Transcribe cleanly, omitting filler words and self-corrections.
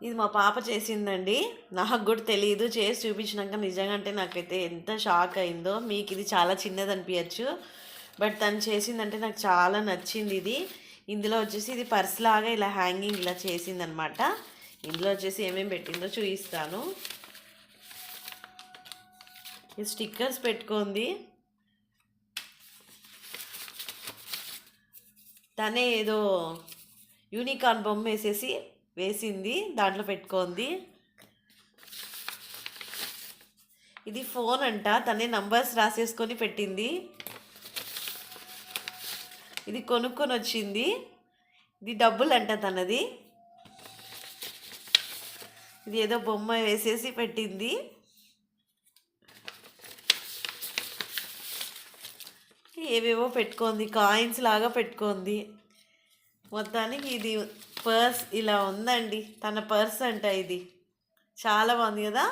ఇది మా పాప చేసిందండి. నాకు కూడా తెలియదు. చేసి చూపించినాక నిజంగా అంటే నాకైతే ఎంత షాక్ అయిందో. మీకు ఇది చాలా చిన్నది అనిపించచ్చు, బట్ తను చేసిందంటే నాకు చాలా నచ్చింది ఇది. ఇందులో వచ్చేసి ఇది పర్స్ లాగా ఇలా హ్యాంగింగ్ ఇలా చేసిందనమాట. ఇందులో వచ్చేసి ఏమేమి పెట్టిందో చూపిస్తాను. ఈ స్టిక్కర్స్ పెట్టుకుంది. తనే ఏదో యూనికార్న్ బొమ్మ వేసింది, దాంట్లో పెట్టుకుంది. ఇది ఫోన్ అంట, తనే నంబర్స్ రాసేసుకొని పెట్టింది. ఇది కొనుక్కొని వచ్చింది. ఇది డబ్బులు అంట తనది. ఇది ఏదో బొమ్మ వేసేసి పెట్టింది. ఏవేవో పెట్టుకుంది, కాయిన్స్ లాగా పెట్టుకుంది. మొత్తానికి ఇది పర్స్ ఇలా ఉందండి. తన పర్స్ అంట ఇది. చాలా బాగుంది కదా.